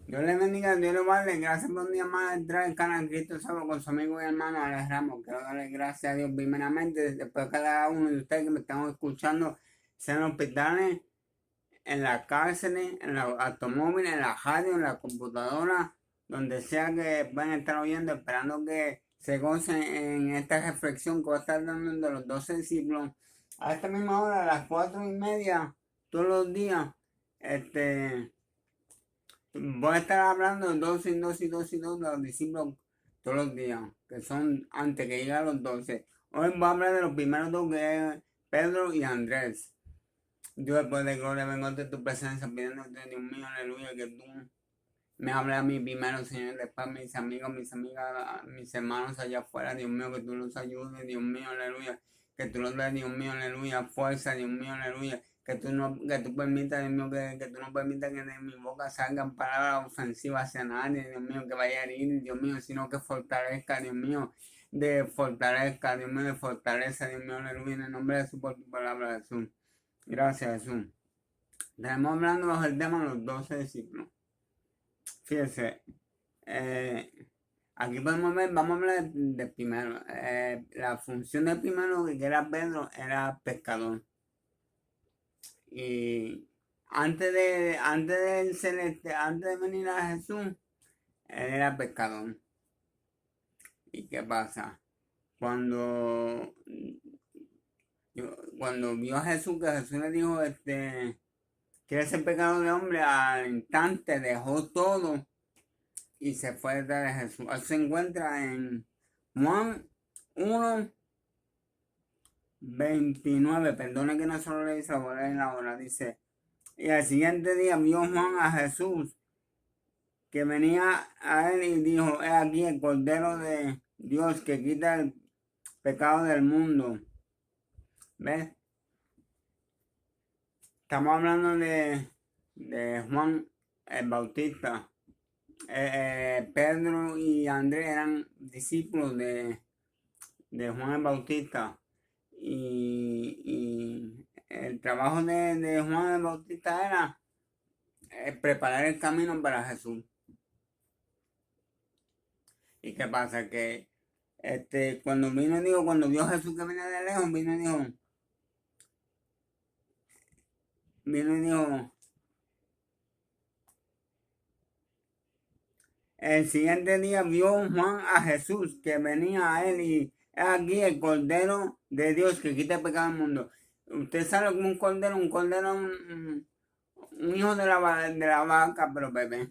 Dios le bendiga, Dios le guarde. Gracias por un día más entrar al canal Cristo Salvo con su amigo y hermano Alex Ramos. Quiero darle gracias a Dios primeramente, después que cada uno de ustedes que me están escuchando, sean en hospitales, en las cárceles, en los automóviles, en la radio, en la computadora, donde sea que puedan estar oyendo, esperando que se gocen en esta reflexión que va a estar dando de los 12 discípulos. A esta misma hora, a las 4:30, todos los días, este... voy a estar hablando de 12 y 2 y 2 y 2 de los discípulos todos los días, que son antes que lleguen a los 12. Hoy voy a hablar de los primeros dos, que es Pedro y Andrés. Dios, después de gloria, vengo ante tu presencia pidiéndote, Dios mío, aleluya, que tú me hables a mí primero, Señor, después a mis amigos, mis amigas, a mis hermanos allá afuera, Dios mío, que tú los ayudes, Dios mío, aleluya, que tú los des, Dios mío, aleluya, fuerza, Dios mío, aleluya, que tú no, que tú permitas, Dios mío, que tú no permitas que de mi boca salgan palabras ofensivas hacia nadie, Dios mío, que vaya a herir, Dios mío, sino que fortalezca, Dios mío, de fortaleza, Dios mío, de fortaleza, Dios mío, aleluya, en el nombre de Jesús, por tu palabra, Jesús. Gracias, Jesús. Estamos hablando bajo el tema de los 12 discípulos. Fíjense, aquí podemos ver, vamos a hablar de primero. La función del primero, que era Pedro, era pescador. Y antes de venir a Jesús, él era pescador. ¿Y qué pasa? Cuando, cuando vio a Jesús, que Jesús le dijo, quiere ser pecador de hombre, al instante dejó todo y se fue detrás de Jesús. Él se encuentra en Juan 1:29. Perdone que no solo le dice la hora. Dice, y al siguiente día vio Juan a Jesús que venía a él y dijo, he aquí el Cordero de Dios que quita el pecado del mundo. ¿Ves? Estamos hablando de Juan el Bautista. Pedro y Andrés eran discípulos de Juan el Bautista. Y el trabajo de Juan el Bautista era preparar el camino para Jesús. ¿Y qué pasa? Que cuando cuando vio a Jesús que venía de lejos, vino y dijo, el siguiente día vio Juan a Jesús que venía a él y aquí el Cordero de Dios que quita el pecado del mundo. Usted sabe como un cordero, un hijo de la vaca, pero bebé.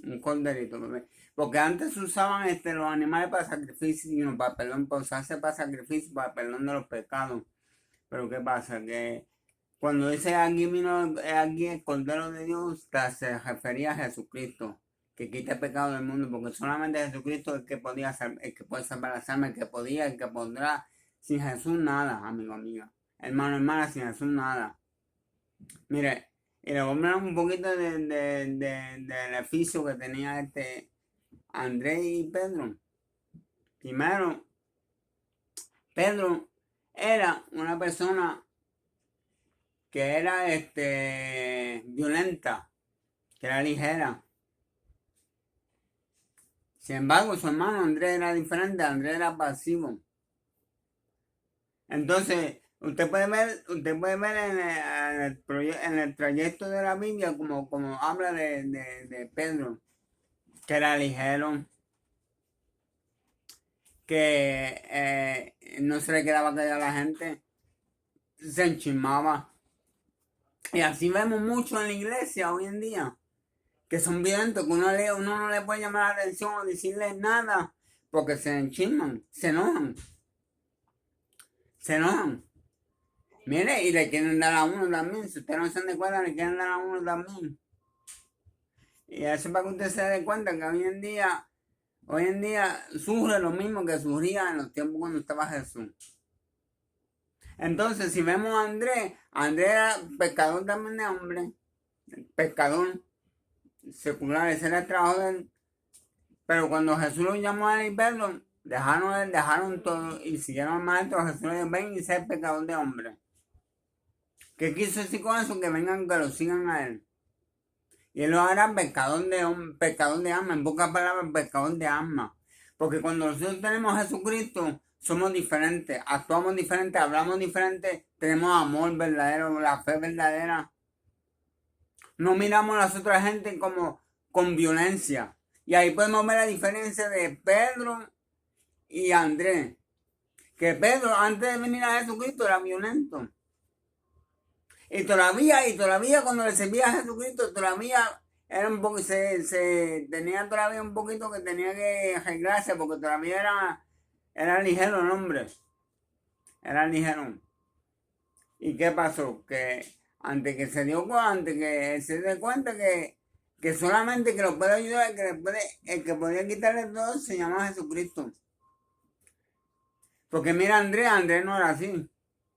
Un corderito, bebé. Porque antes usaban los animales para sacrificio, para perdón, para usarse para sacrificio, para perdón de los pecados. Pero ¿qué pasa? Que cuando dice aquí vino, aquí el Cordero de Dios, se refería a Jesucristo, que quita el pecado del mundo, porque solamente Jesucristo es el que podía el que puede salvar las almas, el que podía, el que podrá. Sin Jesús nada, amigo, amiga. Hermano, hermana, sin Jesús nada. Mire, y le voy a hablar un poquito del beneficio que tenía Andrés y Pedro. Primero, Pedro era una persona que era violenta, que era ligera. Sin embargo, su hermano Andrés era diferente, Andrés era pasivo. Entonces, usted puede ver en el trayecto de la Biblia como habla de Pedro, que era ligero, que no se le quedaba callada a la gente, se enchismaba. Y así vemos mucho en la iglesia hoy en día, que son violentos, que uno no le puede llamar la atención o decirle nada, porque se enchisman, se enojan. Mire, y le quieren dar a uno también. Si usted no se da cuenta, le quieren dar a uno también. Y eso para que usted se dé cuenta que hoy en día surge lo mismo que surgía en los tiempos cuando estaba Jesús. Entonces, si vemos a Andrés era pescador también de hombre. Pescador secular, ese era el trabajo de él. Pero cuando Jesús lo llamó a él y Pedro, dejaron todo y siguieron al maestro. Jesús le dijo, ven y sé pescador de hombre. ¿Qué quiso decir con eso? Que vengan, que lo sigan a él. Y él lo hará pescador de alma, en pocas palabras, pescador de alma. Porque cuando nosotros tenemos a Jesucristo, somos diferentes, actuamos diferentes, hablamos diferente, tenemos amor verdadero, la fe verdadera. No miramos a las otras gente como con violencia. Y ahí podemos ver la diferencia de Pedro y Andrés. Que Pedro, antes de venir a Jesucristo, era violento. Y todavía cuando le servía a Jesucristo, todavía era un poco, tenía todavía un poquito que tenía que arreglarse, porque todavía era ligero el hombre. Era ligero. ¿Y qué pasó? Que antes que se dé cuenta que solamente que lo puede ayudar, el que podía quitarle todo se llama Jesucristo. Porque mira, Andrés no era así.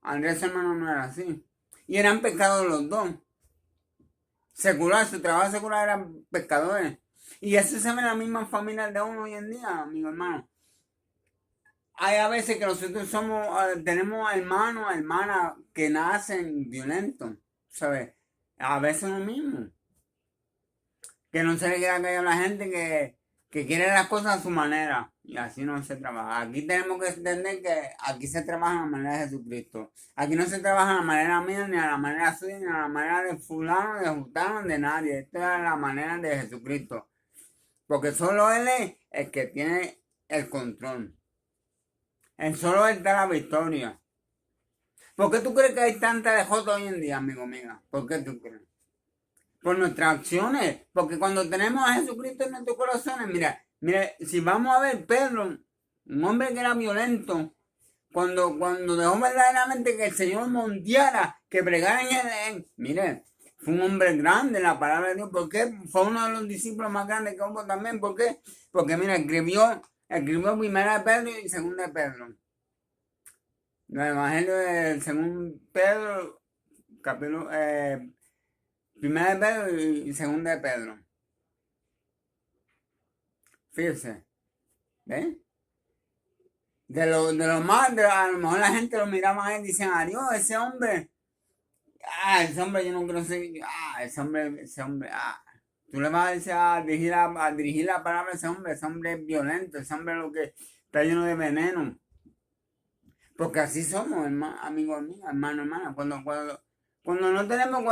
Andrés hermano no era así. Y eran pescados los dos. Secular, su trabajo secular eran pescadores. Y eso se ve en la misma familia de uno hoy en día, amigo hermano. Hay a veces que nosotros tenemos hermanas que nacen violentos, ¿sabes? A veces lo mismo. Que no se le queda caer a la gente que quiere las cosas a su manera. Y así no se trabaja. Aquí tenemos que entender que aquí se trabaja a la manera de Jesucristo. Aquí no se trabaja a la manera mía, ni a la manera suya, ni a la manera de fulano, de jutano, de nadie. Esta es la manera de Jesucristo. Porque solo Él es el que tiene el control. En solo Él da la victoria. ¿Por qué tú crees que hay tanta dejota hoy en día, amigo mío? ¿Por qué tú crees? Por nuestras acciones. Porque cuando tenemos a Jesucristo en nuestros corazones, mira, si vamos a ver Pedro, un hombre que era violento, cuando dejó verdaderamente que el Señor monteara, que bregara en él, mire, fue un hombre grande en la palabra de Dios. ¿Por qué? Fue uno de los discípulos más grandes que hubo también. ¿Por qué? Porque mira, escribió primera de Pedro y segunda de Pedro. El Evangelio de según Pedro, capítulo, primera de Pedro y segunda de Pedro. Fíjense, ¿ven? A lo mejor la gente lo miraba a él y decían, adiós, ese hombre, ese hombre yo no quiero ser, ese hombre, tú le vas a decir a dirigir la palabra a ese hombre es violento, ese hombre es lo que está lleno de veneno. Porque así somos, amigos míos, hermano. Cuando no tenemos,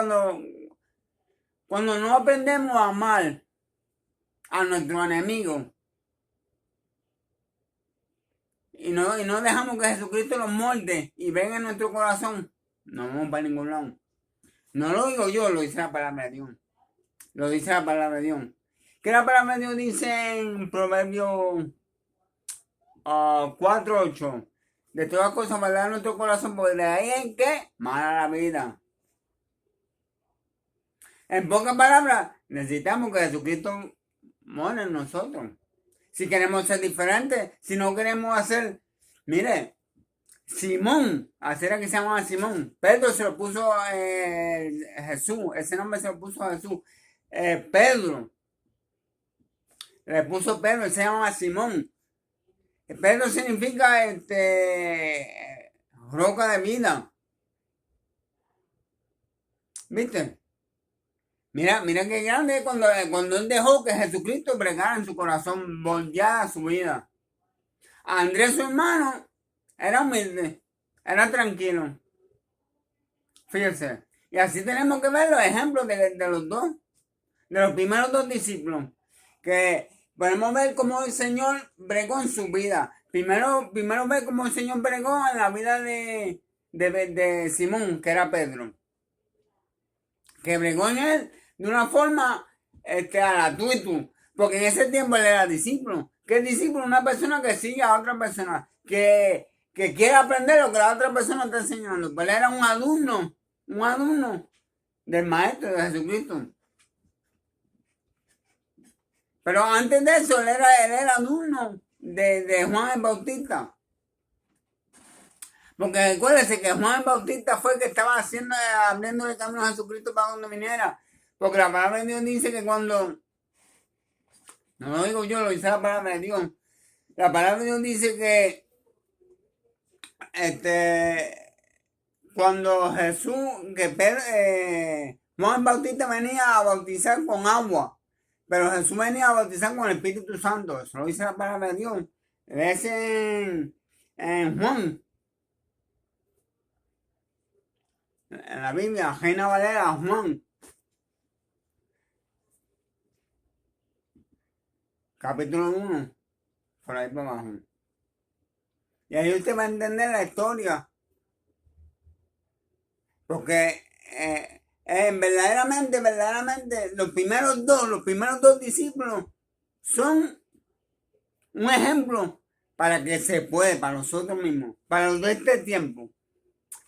cuando no aprendemos a amar a nuestro enemigo y no dejamos que Jesucristo los molde y venga en nuestro corazón, no vamos para ningún lado. No lo digo yo, lo dice la palabra de Dios. Lo dice la palabra de Dios. Que la palabra de Dios dice en Proverbios 4:8. De todas cosas guardar nuestro corazón, porque de ahí en que mala la vida. En pocas palabras, necesitamos que Jesucristo more en nosotros. Si queremos ser diferentes, si no queremos hacer, mire, Simón, así era que se llamaba Simón. Pedro se lo puso Jesús, ese nombre se lo puso a Jesús. Pedro, le puso Pedro, se llamaba Simón. Pedro significa roca de vida. ¿Viste? Mira qué grande es cuando él dejó que Jesucristo bregara en su corazón, volteara su vida. Andrés, su hermano, era humilde, era tranquilo. Fíjense. Y así tenemos que ver los ejemplos de los dos, de los primeros dos discípulos, que podemos ver cómo el Señor bregó en su vida. Primero ver cómo el Señor bregó en la vida de Simón, que era Pedro. Que bregó en él de una forma a la tú. Porque en ese tiempo él era discípulo. ¿Qué es discípulo? Una persona que sigue a otra persona. Que quiere aprender lo que la otra persona está enseñando. Pues él era un alumno del Maestro de Jesucristo. Pero antes de eso, él era alumno de Juan el Bautista. Porque recuérdese que Juan el Bautista fue el que estaba abriendo el camino a Jesucristo para cuando viniera. Porque la palabra de Dios dice que cuando, no lo digo yo, lo dice la palabra de Dios. La palabra de Dios dice que cuando Jesús, Juan el Bautista venía a bautizar con agua, pero Jesús venía a bautizar con el Espíritu Santo. Eso lo dice la palabra de Dios. Es en Juan, en la Biblia, Reina Valera, Juan, capítulo 1, por ahí para abajo. Y ahí usted va a entender la historia. Porque verdaderamente, los primeros dos discípulos son un ejemplo para que se puede, para nosotros mismos, para los de este tiempo.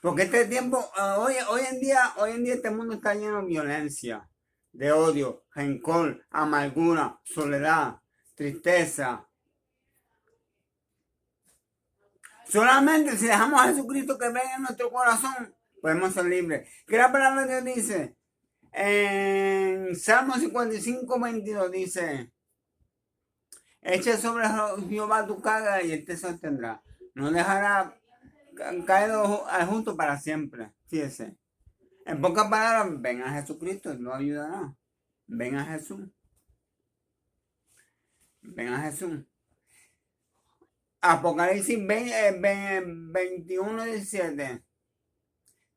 Porque este tiempo, hoy en día este mundo está lleno de violencia, de odio, rencor, amargura, soledad, tristeza. Solamente si dejamos a Jesucristo que venga en nuestro corazón, podemos ser libres. ¿Qué la palabra de Dios dice? En Salmo 55, 22 dice: echa sobre Jehová tu carga y él te sostendrá. No dejará caer al justo para siempre. Fíjese. En pocas palabras, ven a Jesucristo, Él lo ayudará. Ven a Jesús. Ven a Jesús. Apocalipsis 21, 17.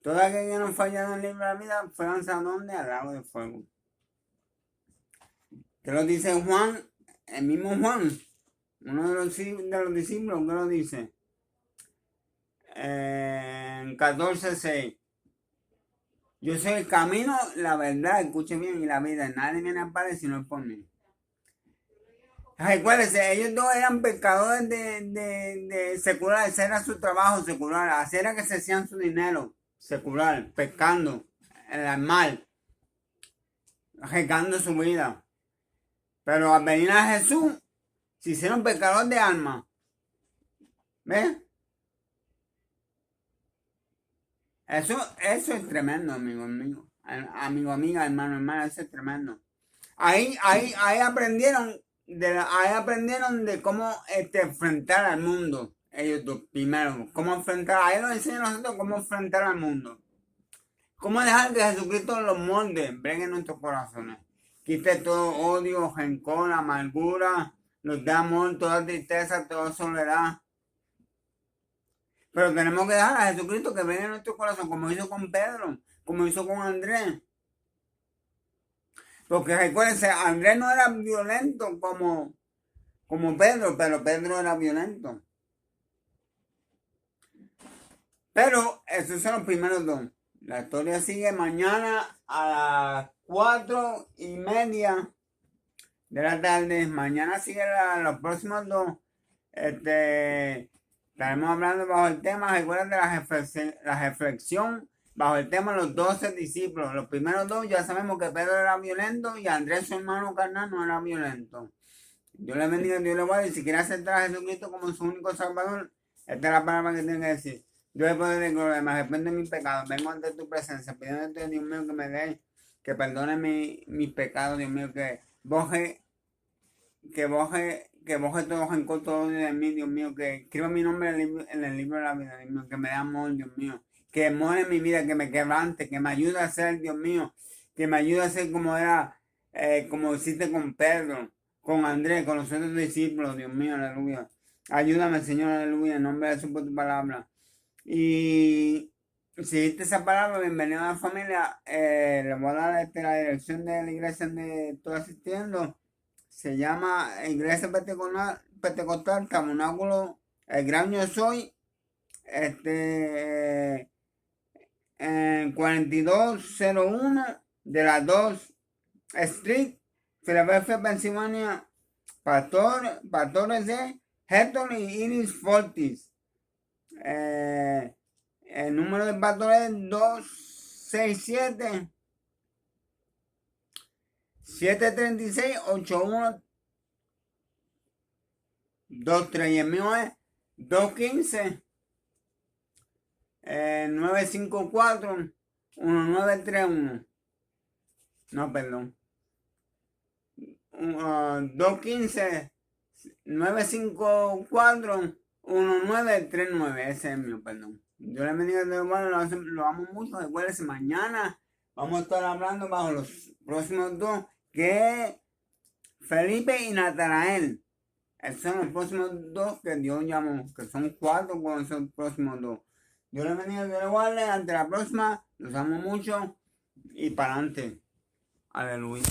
Toda aquella que no fallaron en el libro de la vida fue lanzado donde al lago de fuego. ¿Qué lo dice Juan? El mismo Juan, uno de los discípulos, ¿qué lo dice? En 14:6. Yo soy el camino, la verdad, escuche bien, y la vida. Nadie viene al Padre si no es por mí. Recuérdense, ellos dos eran pescadores de secular, ese era su trabajo secular, así era que se hacían su dinero secular, pescando en el mar, arriesgando su vida. Pero al venir a Jesús, se hicieron pescadores de alma. ¿Ves? Eso es tremendo, amigo, amiga, hermano, eso es tremendo. Ahí aprendieron de cómo enfrentar al mundo. Ellos dos, primero, cómo enfrentar, ahí nos enseñan a nosotros cómo enfrentar al mundo. Cómo dejar que Jesucristo los molde, ven en nuestros corazones. Quite todo odio, rencor, amargura, nos da amor, toda tristeza, toda soledad. Pero tenemos que dejar a Jesucristo que venga en nuestro corazón, como hizo con Pedro, como hizo con Andrés. Porque recuérdense, Andrés no era violento como Pedro, pero Pedro era violento. Pero esos son los primeros dos. La historia sigue mañana a las 4:30 de la tarde. Mañana sigue los próximos dos. Estaremos hablando bajo el tema, recuerden de la reflexión, bajo el tema los 12 discípulos. Los primeros dos ya sabemos que Pedro era violento y Andrés, su hermano carnal, no era violento. Dios le bendiga, Dios le guarde. Y si quiere aceptar a Jesucristo como su único salvador, esta es la palabra que tiene que decir: Dios es poder de gloria, me arrepiento de mis pecados, vengo ante tu presencia, pidiéndote, Dios mío, que me dé, que perdone mis pecados, Dios mío, que boje todo rencor, todo de mí, Dios mío, que escriba mi nombre en el libro de la vida, Dios mío, que me dé amor, Dios mío, que muere en mi vida, que me quebrante, que me ayude a ser, Dios mío, que me ayude a ser como era, como hiciste con Pedro, con Andrés, con los otros discípulos, Dios mío, aleluya. Ayúdame, Señor, aleluya, en nombre de Jesús por tu palabra. Y si viste esa palabra, bienvenido a la familia. Le voy a dar la dirección de la iglesia donde estoy asistiendo. Se llama Iglesia Pentecostal Tabernáculo El Gran Yo Soy. En 4201 de la 2 Street, Philadelphia, Pensilvania. Pastores de Hector y Iris Fortis. El número de pastor es 267 736 8123 y el mío es 215 954 1931. No, perdón. 215 954 1939. Ese es el mío, perdón. Yo le bendiga, lo amo mucho. Recuérdense, mañana Vamos a estar hablando bajo los próximos dos, que es Felipe y Natanael. Esos son los próximos dos que Dios llamó, que son 4 con esos próximos dos. Dios les bendiga, Dios les guarde. Ante la próxima, los amo mucho y para adelante. Aleluya.